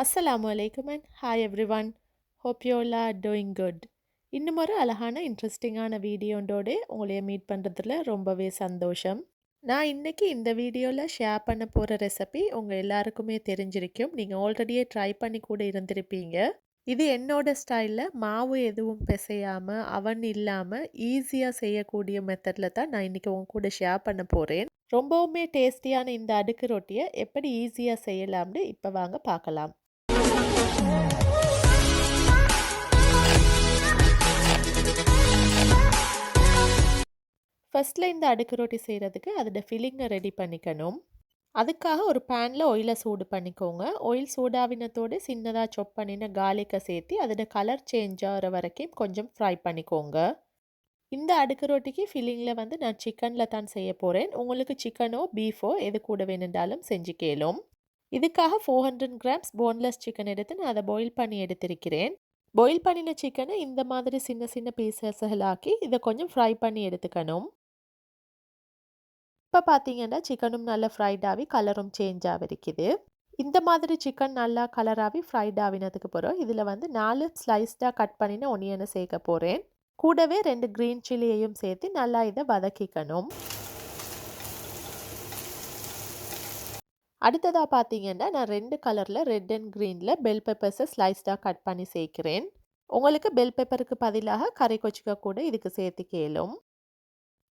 Assalamu alaikum and hi everyone. Hope you all are doing good. இன்னும் ஒரு அழகான இன்ட்ரெஸ்டிங்கான வீடியோண்டோட உங்களைய மீட் பண்ணுறதுல ரொம்பவே சந்தோஷம். நான் இன்னைக்கு இந்த வீடியோவில் ஷேர் பண்ண போகிற ரெசிபி உங்கள் எல்லாருக்குமே தெரிஞ்சிருக்கும். நீங்கள் ஆல்ரெடியே ட்ரை பண்ணி கூட இருந்திருப்பீங்க. இது என்னோட ஸ்டைலில் மாவு எதுவும் பிசையாமல் அவன் இல்லாமல் ஈஸியாக செய்யக்கூடிய மெத்தடில் தான் நான் இன்றைக்கி உங்க கூட ஷேர் பண்ண போகிறேன். ரொம்பவுமே டேஸ்டியான இந்த அடுக்கு ரொட்டியை எப்படி ஈஸியாக செய்யலாம்னு இப்போ வாங்க பார்க்கலாம். ஃபஸ்ட்டில் இந்த அடுக்கு ரொட்டி செய்கிறதுக்கு அதோட ஃபில்லிங்கை ரெடி பண்ணிக்கணும். அதுக்காக ஒரு பேனில் ஆயிலை சூடு பண்ணிக்கோங்க. ஆயில் சூடாவினத்தோடு சின்னதாக சாப் பண்ணின கார்லிக்கை சேர்த்து அதோட கலர் சேஞ்ச் ஆகிற வரைக்கும் கொஞ்சம் ஃப்ரை பண்ணிக்கோங்க. இந்த அடுக்கு ரொட்டிக்கு ஃபில்லிங்கில் வந்து நான் சிக்கனில் தான் செய்ய போகிறேன். உங்களுக்கு சிக்கனோ பீஃபோ எது கூட வேணுண்டாலும் செஞ்சு கேளும். இதுக்காக 400 கிராம்ஸ் போன்லெஸ் சிக்கன் எடுத்து நான் அதை பாயில் பண்ணி எடுத்திருக்கிறேன். பாயில் பண்ணின சிக்கனை இந்த மாதிரி சின்ன சின்ன பீசஸ்களாக்கி இதை கொஞ்சம் ஃப்ரை பண்ணி எடுத்துக்கணும். இப்போ பார்த்தீங்கன்னா சிக்கனும் நல்லா ஃப்ரைட் ஆகி கலரும் சேஞ்ச் ஆகிருக்குது. இந்த மாதிரி சிக்கன் நல்லா கலராகி ஃப்ரைட் ஆகினதுக்கு பிறகு இதில் வந்து 4 ஸ்லைஸ்டாக கட் பண்ணின ஒனியனை சேர்க்க போகிறேன். கூடவே 2 க்ரீன் சில்லியையும் சேர்த்து நல்லா இதை வதக்கிக்கணும். அடுத்ததாக பார்த்தீங்கன்னா நான் 2 கலரில் ரெட் அண்ட் க்ரீனில் பெல் பெப்பர்ஸை ஸ்லைஸ்டாக கட் பண்ணி சேர்க்கிறேன். உங்களுக்கு பெல் பெப்பருக்கு பதிலாக கறி கொச்சிக்க கூட இதுக்கு சேர்த்து கேளும்.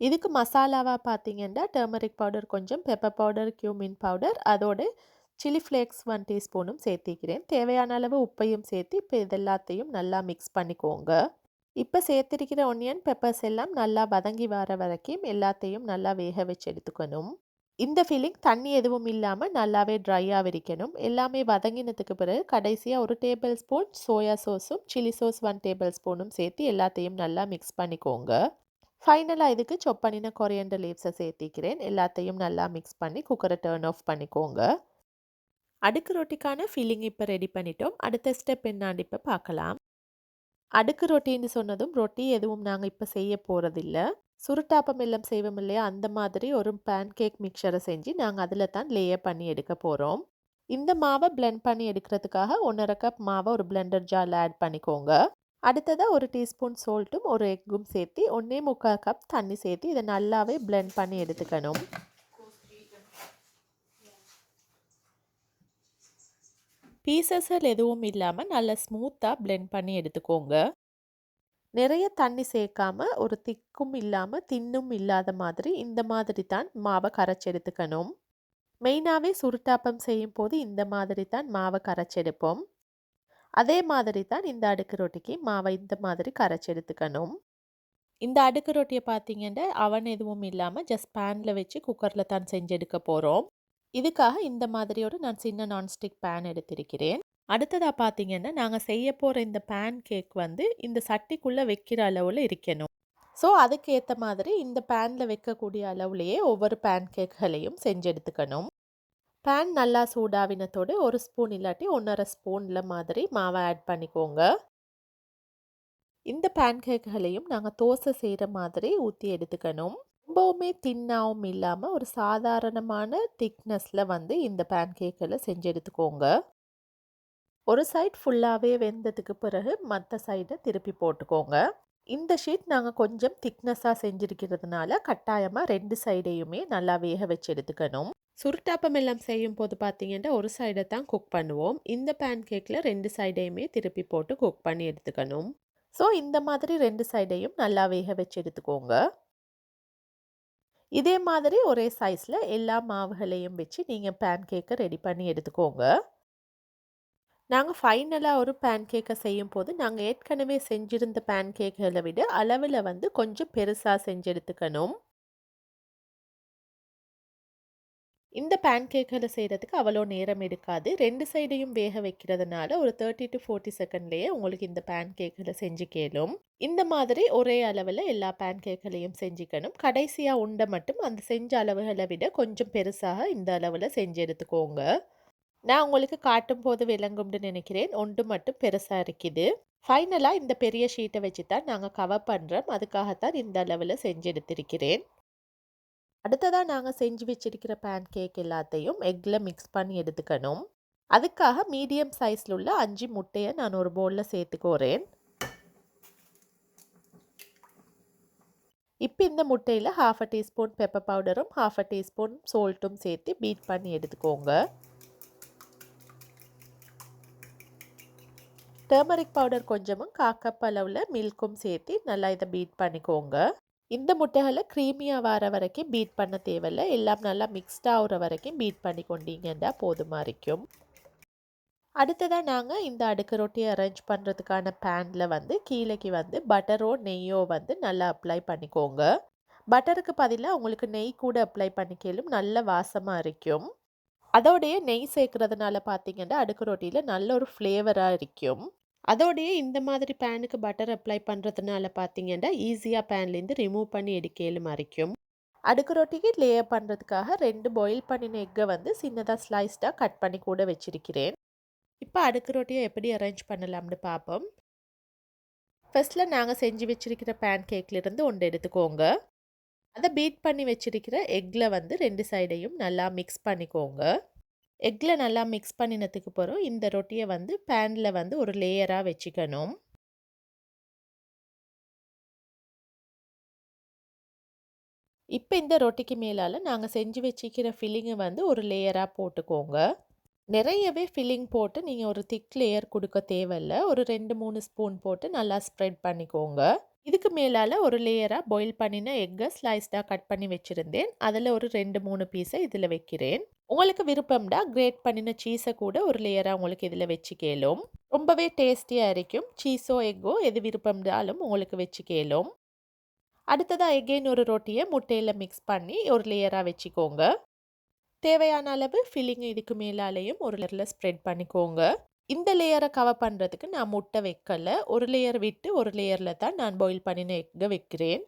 இதுக்கு மசாலாவாக பார்த்தீங்கன்னா டர்மரிக் பவுடர் கொஞ்சம், பெப்பர் பவுடர், கியூமின் பவுடர், அதோட சில்லி ஃப்ளேக்ஸ் 1 டீஸ்பூனும் சேர்த்திக்கிறேன். தேவையான அளவு உப்பையும் சேர்த்து இப்போ இதெல்லாத்தையும் நல்லா மிக்ஸ் பண்ணிக்கோங்க. இப்போ சேர்த்திருக்கிற ஒனியன் பெப்பர்ஸ் எல்லாம் நல்லா வதங்கி வர வரைக்கும் எல்லாத்தையும் நல்லா வேக வச்சு எடுத்துக்கணும். இந்த ஃபில்லிங் தண்ணி எதுவும் இல்லாமல் நல்லாவே ட்ரையாக இருக்கணும். எல்லாமே வதங்கினதுக்கு பிறகு கடைசியாக 1 டேபிள் ஸ்பூன் சோயா சோஸும் சில்லி சோஸ் 1 டேபிள் ஸ்பூனும் சேர்த்து எல்லாத்தையும் நல்லா மிக்ஸ் பண்ணிக்கோங்க. ஃபைனலாக இதுக்கு சாப் பண்ணின கொரியண்டர் லீவ்ஸை சேர்த்திக்கிறேன். எல்லாத்தையும் நல்லா மிக்ஸ் பண்ணி குக்கரை டர்ன் ஆஃப் பண்ணிக்கோங்க. அடுக்கு ரொட்டிக்கான ஃபில்லிங் இப்போ ரெடி பண்ணிட்டோம். அடுத்த ஸ்டெப் என்னான்னு இப்போ பார்க்கலாம். அடுக்கு ரொட்டின்னு சொன்னதும் ரொட்டி எதுவும் நாங்கள் இப்போ செய்ய போகிறதில்ல. சுருட்டாப்பம் எல்லாம் செய்வோம் இல்லையா, அந்த மாதிரி ஒரு பேன் கேக் மிக்சரை செஞ்சு நாங்கள் அதில் தான் லேயர் பண்ணி எடுக்க போகிறோம். இந்த மாவை பிளெண்ட் பண்ணி எடுக்கிறதுக்காக 1.5 கப் மாவை ஒரு பிளெண்டர் ஜாரில் ஆட் பண்ணிக்கோங்க. அடுத்ததாக 1 டீஸ்பூன் சால்ட்டும் 1 எக்கும் சேர்த்து 1.25 கப் தண்ணி சேர்த்து இதை நல்லாவே பிளெண்ட் பண்ணி எடுத்துக்கணும். பீசஸ்கள் எதுவும் இல்லாமல் நல்லா ஸ்மூத்தாக பிளெண்ட் பண்ணி எடுத்துக்கோங்க. நிறைய தண்ணி சேர்க்காம ஒரு திக்கும் இல்லாமல் தின்னும் இல்லாத மாதிரி இந்த மாதிரி தான் மாவை கரைச்சி எடுத்துக்கணும். மெயினாகவே சுருட்டாப்பம் செய்யும் போது இந்த மாதிரி தான் மாவை கரைச்செடுப்போம். அதே மாதிரி தான் இந்த அடுக்கு ரொட்டிக்கு மாவை இந்த மாதிரி கரைச்சி எடுத்துக்கணும். இந்த அடுக்கு ரொட்டியை பார்த்தீங்கன்னா அவன் எதுவும் இல்லாமல் ஜஸ்ட் பேனில் வச்சு குக்கரில் தான் செஞ்சு எடுக்க போகிறோம். இதுக்காக இந்த மாதிரியோடு நான் சின்ன நான்ஸ்டிக் பேன் எடுத்திருக்கிறேன். அடுத்ததாக பார்த்தீங்கன்னா நாங்கள் செய்ய போகிற இந்த பேன் கேக் வந்து இந்த சட்டிக்குள்ளே வைக்கிற அளவில் இருக்கணும். ஸோ அதுக்கேற்ற மாதிரி இந்த பேனில் வைக்கக்கூடிய அளவுலேயே ஒவ்வொரு பேன் கேக்குகளையும் செஞ்சு எடுத்துக்கணும். பேன் நல்லா சூடாவினத்தோடு 1 ஸ்பூன் இல்லாட்டி 1.5 ஸ்பூனில் மாதிரி மாவை ஆட் பண்ணிக்கோங்க. இந்த பேன் கேக்குகளையும் நாங்கள் தோசை செய்கிற மாதிரி ஊற்றி எடுத்துக்கணும். ரொம்பவுமே தின்னாவும் இல்லாமல் ஒரு சாதாரணமான திக்னஸில் வந்து இந்த பேன் கேக்கில் செஞ்சு எடுத்துக்கோங்க. ஒரு சைட் ஃபுல்லாகவே வெந்ததுக்கு பிறகு மற்ற சைடை திருப்பி போட்டுக்கோங்க. இந்த ஷீட் நாங்கள் கொஞ்சம் திக்னஸாக செஞ்சுருக்கிறதுனால கட்டாயமாக 2 சைடையுமே நல்லா வேக வச்சு எடுத்துக்கணும். சுருட்டாப்பம் எல்லாம் செய்யும் போது பார்த்தீங்கன்னா ஒரு சைடை தான் குக் பண்ணுவோம். இந்த பேன் கேக்கில் 2 சைடையுமே திருப்பி போட்டு குக் பண்ணி எடுத்துக்கணும். ஸோ இந்த மாதிரி 2 சைடையும் நல்லா வேக வச்சு எடுத்துக்கோங்க. இதே மாதிரி ஒரே சைஸில் எல்லா மாவுகளையும் வச்சு நீங்கள் பேன் கேக்கை ரெடி பண்ணி எடுத்துக்கோங்க. நாங்கள் ஃபைனலாக ஒரு பேன் கேக்கை செய்யும் போது நாங்கள் ஏற்கனவே செஞ்சிருந்த பேன் கேக்குகளை விட அளவில் வந்து கொஞ்சம் பெருசாக செஞ்சு எடுத்துக்கணும். இந்த பேன் கேக்குகளை செய்கிறதுக்கு அவ்வளோ நேரம் எடுக்காது. 2 சைடையும் வேக வைக்கிறதுனால ஒரு 30 to 40 செகண்ட்லேயே உங்களுக்கு இந்த பேன் கேக்குகளை செஞ்சு கேளும். இந்த மாதிரி ஒரே அளவில் எல்லா பேன் கேக்குகளையும் செஞ்சுக்கணும். கடைசியாக உண்டை மட்டும் அந்த செஞ்ச அளவுகளை விட கொஞ்சம் பெருசாக இந்த அளவில் செஞ்சு எடுத்துக்கோங்க. நான் உங்களுக்கு காட்டும் போது விளங்கும்னு நினைக்கிறேன். ஒன்று மட்டும் பெருசாக இருக்குது. ஃபைனலாக இந்த பெரிய ஷீட்டை வச்சு தான் நாங்கள் கவர் பண்ணுறோம். அதுக்காகத்தான் இந்த அளவில் செஞ்சு எடுத்திருக்கிறேன். அடுத்ததாக நாங்கள் செஞ்சு வச்சிருக்கிற பேன் கேக் எல்லாத்தையும் எக்கில் மிக்ஸ் பண்ணி எடுத்துக்கணும். அதுக்காக மீடியம் சைஸில் உள்ள 5 முட்டையை நான் ஒரு பவுலில் சேர்த்துக்கோறேன். இப்போ இந்த முட்டையில் 1/2 டீஸ்பூன் பெப்பர் பவுடரும் 1/2 டீஸ்பூன் சால்ட்டும் சேர்த்து பீட் பண்ணி எடுத்துக்கோங்க. டர்மரிக் பவுடர் கொஞ்சமும் 1/4 கப் அளவில் மில்க்கும் சேர்த்து நல்லா இதை பீட் பண்ணிக்கோங்க. இந்த முட்டைகளை க்ரீமியாக வர வரைக்கும் பீட் பண்ண தேவையில்லை. எல்லாம் நல்லா மிக்ஸ்ட் ஆகிற வரைக்கும் பீட் பண்ணி கொண்டீங்கன்னா போதுமா இருக்கும். அடுத்ததாக நாங்கள் இந்த அடுக்கு ரொட்டியை அரேஞ்ச் பண்ணுறதுக்கான பேனில் வந்து கீழேக்கு வந்து பட்டரோ நெய்யோ வந்து நல்லா அப்ளை பண்ணிக்கோங்க. பட்டருக்கு பதிலாக உங்களுக்கு நெய் கூட அப்ளை பண்ணிக்கலும் நல்ல வாசமாக இருக்கும். அதோடைய நெய் சேர்க்கறதுனால பார்த்தீங்கன்னா அடுக்கு ரொட்டியில் நல்ல ஒரு ஃப்ளேவராக இருக்கும். அதோடைய இந்த மாதிரி பேனுக்கு பட்டர் அப்ளை பண்ணுறதுனால பார்த்தீங்கன்னா ஈஸியாக பேன்லேருந்து ரிமூவ் பண்ணி எடுக்கலும் அரைக்கும். அடுக்கு ரொட்டிக்கு லேயர் பண்ணுறதுக்காக 2 பாயில் பண்ணின எக்கை வந்து சின்னதாக ஸ்லைஸ்டாக கட் பண்ணி கூட வச்சிருக்கிறேன். இப்போ அடுக்கு ரொட்டியை எப்படி அரேஞ்ச் பண்ணலாம்னு பார்ப்போம். ஃபர்ஸ்ட்டில் நாங்கள் செஞ்சு வச்சிருக்கிற பேன் கேக்லேருந்து ஒன்று எடுத்துக்கோங்க. அதை பீட் பண்ணி வச்சிருக்கிற எக்கில் வந்து 2 சைடையும் நல்லா மிக்ஸ் பண்ணிக்கோங்க. எக்கில் நல்லா மிக்ஸ் பண்ணினதுக்கு பிறகு இந்த ரொட்டியை வந்து பேனில் வந்து ஒரு லேயராக வச்சுக்கணும். இப்போ இந்த ரொட்டிக்கு மேலால் நாங்கள் செஞ்சு வச்சுக்கிற ஃபில்லிங்கை வந்து ஒரு லேயராக போட்டுக்கோங்க. நிறையவே ஃபில்லிங் போட்டு நீங்கள் ஒரு திக் லேயர் கொடுக்க தேவையில்லை. ஒரு 2-3 ஸ்பூன் போட்டு நல்லா ஸ்ப்ரெட் பண்ணிக்கோங்க. இதுக்கு மேலால் ஒரு லேயராக பாயில் பண்ணின எக்கை ஸ்லைஸ்டாக கட் பண்ணி வச்சுருந்தேன். அதில் ஒரு 2-3 பீஸை இதில் வைக்கிறேன். உங்களுக்கு விருப்பம்டா கிரேட் பண்ணின சீஸை கூட ஒரு லேயராக உங்களுக்கு இதில் வச்சுக்கலும். ரொம்பவே டேஸ்டியாக இருக்கும். சீஸோ எக்கோ எது விருப்பம்டாலும் உங்களுக்கு வச்சுக்கலும். அடுத்ததாக எகெயின் ஒரு ரொட்டியை முட்டையில் மிக்ஸ் பண்ணி ஒரு லேயராக வச்சுக்கோங்க. தேவையான அளவு ஃபில்லிங் இதுக்கு மேலாலேயும் ஒரு லேயரில் ஸ்ப்ரெட் பண்ணிக்கோங்க. இந்த லேயரை கவர் பண்ணுறதுக்கு நான் முட்டை வைக்கல. ஒரு லேயர் விட்டு ஒரு லேயரில் தான் நான் பாயில் பண்ணின எக்கை வைக்கிறேன்.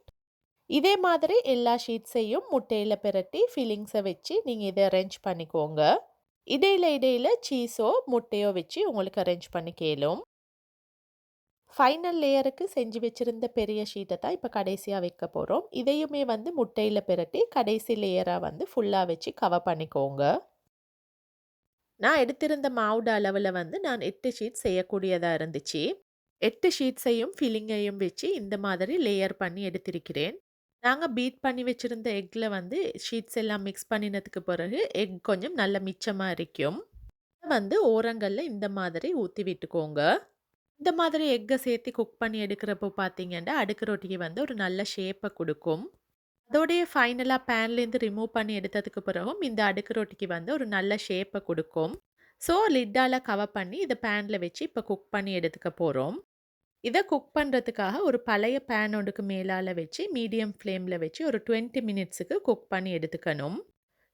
இதே மாதிரி எல்லா ஷீட்ஸையும் முட்டையில் பிரட்டி ஃபில்லிங்ஸை வச்சு நீங்கள் இதை அரேஞ்ச் பண்ணிக்கோங்க. இடையில சீஸோ முட்டையோ வச்சு உங்களுக்கு அரேஞ்ச் பண்ணிக்கலும். ஃபைனல் லேயருக்கு செஞ்சு வச்சுருந்த பெரிய ஷீட்டை தான் இப்போ கடைசியாக வைக்க போகிறோம். இதையுமே வந்து முட்டையில் பிரட்டி கடைசி லேயராக வந்து ஃபுல்லாக வச்சு கவர் பண்ணிக்கோங்க. நான் எடுத்திருந்த மாவுட அளவில் வந்து நான் 8 ஷீட் செய்யக்கூடியதாக இருந்துச்சு. 8 ஷீட்ஸையும் ஃபில்லிங்கையும் வச்சு இந்த மாதிரி லேயர் பண்ணி எடுத்திருக்கிறேன். நாங்கள் பீட் பண்ணி வச்சுருந்த எக்கில் வந்து ஷீட்ஸ் எல்லாம் மிக்ஸ் பண்ணினதுக்கு பிறகு எக் கொஞ்சம் நல்ல மிச்சமாக இருக்கும். வந்து ஓரங்களில் இந்த மாதிரி ஊற்றி விட்டுக்கோங்க. இந்த மாதிரி எக்கை சேர்த்து குக் பண்ணி எடுக்கிறப்போ பார்த்தீங்கன்னா அடுக்கு ரொட்டிக்கு வந்து ஒரு நல்ல ஷேப்பை கொடுக்கும். அதோடைய ஃபைனலாக பேன்லேருந்து ரிமூவ் பண்ணி எடுத்ததுக்கு பிறகும் இந்த அடுக்கு ரொட்டிக்கு வந்து ஒரு நல்ல ஷேப்பை கொடுக்கும். ஸோ லிட்டால் கவர் பண்ணி இதை பேனில் வச்சு இப்போ குக் பண்ணி எடுத்துக்க போகிறோம். இதை குக் பண்ணுறதுக்காக ஒரு பழைய பேன் ஒன்றுக்கு மேலால் வச்சு மீடியம் ஃப்ளேமில் வச்சு ஒரு 20 மினிட்ஸுக்கு குக் பண்ணி எடுத்துக்கணும்.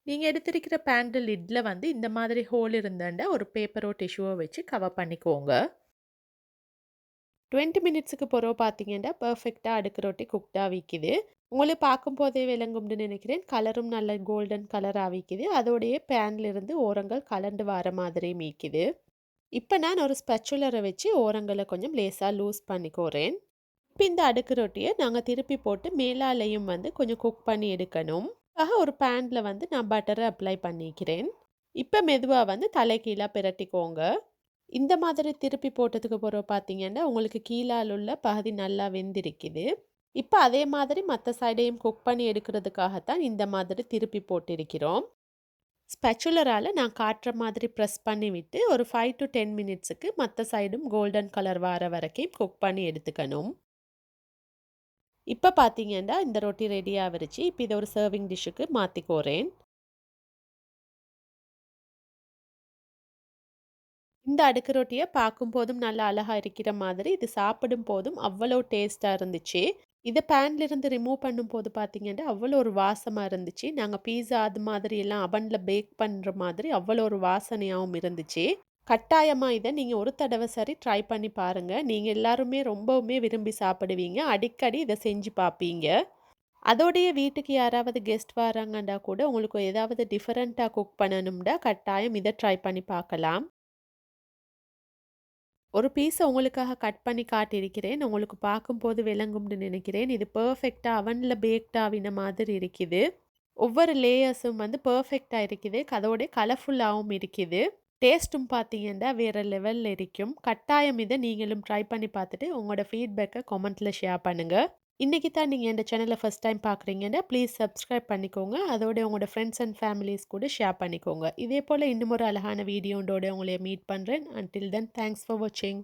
நீங்கள் எடுத்திருக்கிற பேனில் லிட்டில் வந்து இந்த மாதிரி ஹோல் இருந்தாண்டா ஒரு பேப்பரோ டிஷ்யூவோ வச்சு கவர் பண்ணிக்கோங்க. 20 மினிட்ஸுக்கு பிறகு பார்த்தீங்கன்னா பர்ஃபெக்டாக அடுக்கு ரொட்டி குக்டாக விற்கிது. உங்களுக்கு பார்க்கும்போதே விளங்கும்னு நினைக்கிறேன். கலரும் நல்ல கோல்டன் கலராக விற்கிது. அதோடைய பேன்லேருந்து ஓரங்கள் கலண்டு வர மாதிரி மீக்குது. இப்போ நான் ஒரு ஸ்பெச்சுலரை வச்சு ஓரங்களை கொஞ்சம் லேசாக லூஸ் பண்ணிக்கோறேன். இப்போ இந்த அடுக்கு ரொட்டியை நாங்கள் திருப்பி போட்டு மேலாலையும் வந்து கொஞ்சம் குக் பண்ணி எடுக்கணும். ஒரு பேனில் வந்து நான் பட்டரை அப்ளை பண்ணிக்கிறேன். இப்போ மெதுவாக வந்து தலைகீழாக பிரட்டிக்கோங்க. இந்த மாதிரி திருப்பி போட்டதுக்கு பிறகு பார்த்தீங்கன்னா உங்களுக்கு கீழால் உள்ள பகுதி நல்லா வெந்திருக்குது. இப்போ அதே மாதிரி மற்ற சைடையும் குக் பண்ணி எடுக்கிறதுக்காகத்தான் இந்த மாதிரி திருப்பி போட்டிருக்கிறோம். ஸ்பெச்சுலரால் நான் காட்டுற மாதிரி ப்ரெஸ் பண்ணி விட்டு ஒரு 5 to 10 மினிட்ஸுக்கு மற்ற சைடும் கோல்டன் கலர் வர வரைக்கும் குக் பண்ணி எடுத்துக்கணும். இப்போ பார்த்தீங்கன்னா இந்த ரொட்டி ரெடியாக வச்சு இப்போ இதை ஒரு சர்விங் டிஷ்ஷுக்கு மாற்றிக்கோறேன். இந்த அடுக்கு ரொட்டியை பார்க்கும் போதும் நல்லா அழகாக இருக்கிற மாதிரி இது சாப்பிடும் போதும் அவ்வளோ டேஸ்ட்டாக இருந்துச்சு. இதை பேன்லேருந்து ரிமூவ் பண்ணும்போது பார்த்தீங்கன்னா அவ்வளோ ஒரு வாசமாக இருந்துச்சு. நாங்கள் பீஸா அது மாதிரி எல்லாம் அவனில் பேக் பண்ணுற மாதிரி அவ்வளோ ஒரு வாசனையாகவும் இருந்துச்சு. கட்டாயமாக இதை நீங்கள் ஒரு தடவை சரி ட்ரை பண்ணி பாருங்கள். நீங்கள் எல்லாருமே ரொம்பவுமே விரும்பி சாப்பிடுவீங்க. அடிக்கடி இதை செஞ்சு பார்ப்பீங்க. அதோடைய வீட்டுக்கு யாராவது கெஸ்ட் வராங்கண்டா கூட உங்களுக்கு ஏதாவது டிஃப்ரெண்ட்டாக குக் பண்ணணும்டா கட்டாயம் இதை ட்ரை பண்ணி பார்க்கலாம். ஒரு பீஸை உங்களுக்காக கட் பண்ணி காட்டியிருக்கிறேன். உங்களுக்கு பார்க்கும்போது விளங்கும்னு நினைக்கிறேன். இது பர்ஃபெக்டாக அவனில் பேக்டாவின மாதிரி இருக்குது. ஒவ்வொரு லேயர்ஸும் வந்து பர்ஃபெக்டாக இருக்குது. அதோடைய கலர்ஃபுல்லாகவும் இருக்குது. டேஸ்ட்டும் பார்த்தீங்கன்னா வேற லெவல்ல இருக்கும். கட்டாயம் இத நீங்களும் ட்ரை பண்ணி பார்த்துட்டு உங்களோட ஃபீட்பேக்க கமெண்ட்ல ஷேர் பண்ணுங்க. இன்னைக்கு தான் நீங்க இந்த சேனல ஃபர்ஸ்ட் டைம் பார்க்குறீங்கன்னா, ப்ளீஸ் சப்ஸ்கிரைப் பண்ணிக்கோங்க. அதோட உங்களோட ஃப்ரெண்ட்ஸ் அண்ட் ஃபேமிலிஸ் கூட ஷேர் பண்ணிக்கோங்க. இதே போல இன்னும் ஒரு அழகான வீடியோவோட உங்கள மீட் பண்றேன். அன்டில் தென் தேங்க்ஸ் ஃபார் வாட்சிங்.